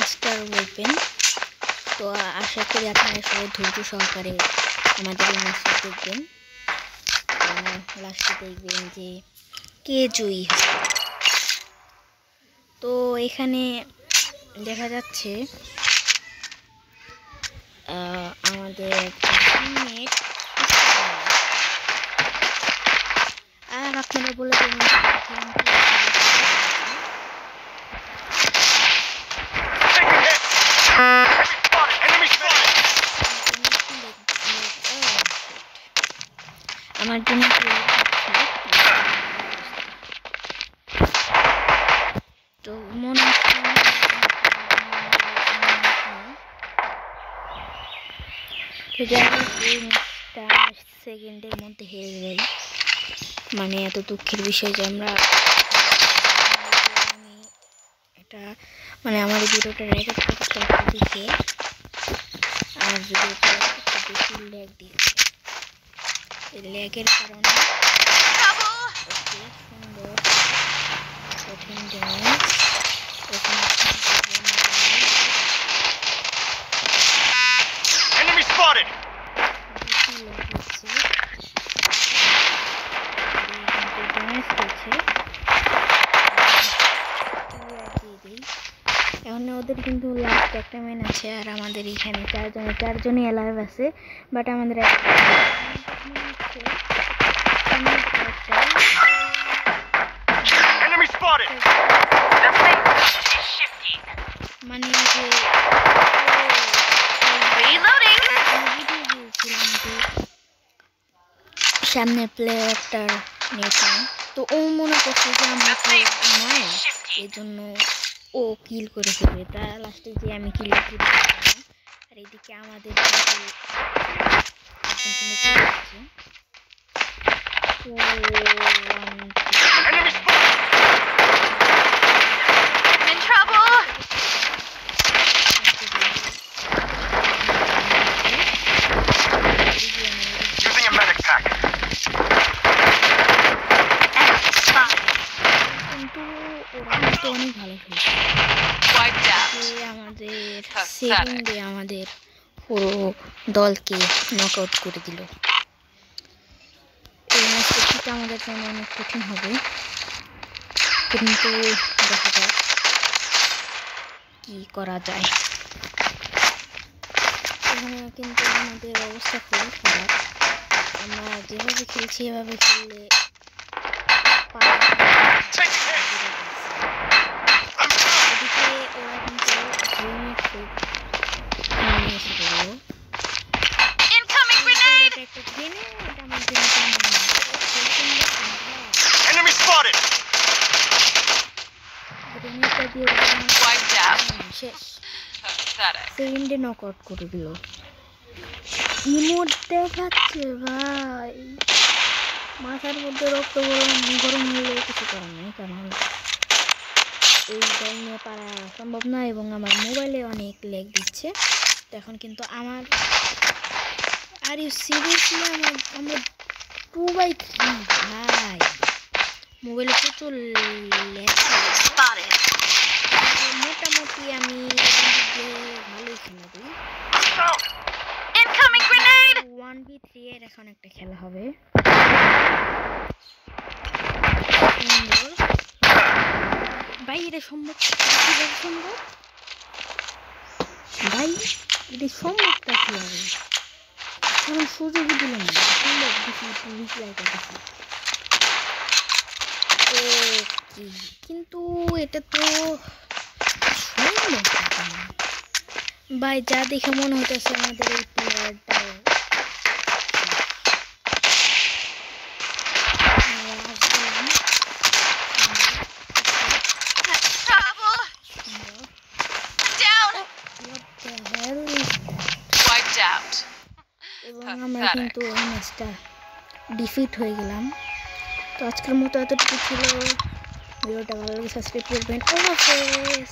Master weapon. তো আশা করি আপনারা সবাই ধৈর্য সহকারে আমাদের এই ম্যাচটা দেখবেন, লাস্টে দেখবেন যে কে জয়ী হয়। তো এখানে দেখা যাচ্ছে আমাদের টিমমেট, আর আপনারা বলে দেবেন আমার জন্য তো মনে হচ্ছে এই ম্যাচটা সেকেন্ডের মধ্যে হেরে যাই, মানে এত দুঃখের বিষয় যে আমরা এটা মানে আমার ভিডিওটা রেকর্ড করতে দিচ্ছে আর ভিডিওটা বেশি ল্যাগ দিচ্ছে। এই ল্যাগের কারণে সুন্দর কঠিন জিনিস Enemy spotted! এখন ওদের কিন্তু লাস্ট একটা ম্যান আছে আর আমাদের এখানে চারজনই অ্যালাইভ আছে, বাট আমাদের Enemy spotted! মানে যে সামনে প্লেয়ারটার নেতা, তো ও মনে করছে যে আমরা নয়, এই জন্য ও কিল করে ফেলবে, তা লাস্টে যে আমি কিল করে ফেললাম। আর এদিকে আমাদের অনেক ভালো খেলছে, আমাদের সেকেন্ডে আমাদের পুরো দলকে নক আউট করে দিল। এই ম্যাচটা আমাদের জন্য অনেক কঠিন হবে, কিন্তু দেখা যাক কি করা যায়। এখানে কিন্তু আমাদের অবস্থা খুবই খারাপ, আমরা যেভাবে খেলছি এভাবে খেললে Enemy spotted! সেকেন্ডে নক আউট করে দিল। ইমোট দেখাচ্ছে ভাই, মাথার মধ্যে রক্ত গরম হলে কিছু করার নেই, কারণ এই টাইমে পারা সম্ভব না এবং আমার মোবাইলে অনেক ল্যাগ দিচ্ছে। তো এখন কিন্তু আমার আর ইউ সিরিয়াসলি আমরা 2/3 ভাই, মোবাইলে প্রচুর ল্যাগ, মোটামুটি আমি ভালোই খেলা দিই। 1v3 এর এখন একটা খেলা হবে, ভাই এটা সম্ভব ভাই, এটা সম্ভবটা কি হবে, কারণ সুযোগই দিল না, সম্ভব কিন্তু এটা তো সম্ভব ভাই, যা দেখে মনে হইতেছে আমাদের এই প্লেয়ারটা এবং আমরা কিন্তু এই ম্যাচটা ডিফিট হয়ে গেলাম। তো আজকের মতো এতটুকু ছিল, ভিডিওটা ভালো লাগে সাবস্ক্রাইব করবেন। আল্লাহ হাফেজ।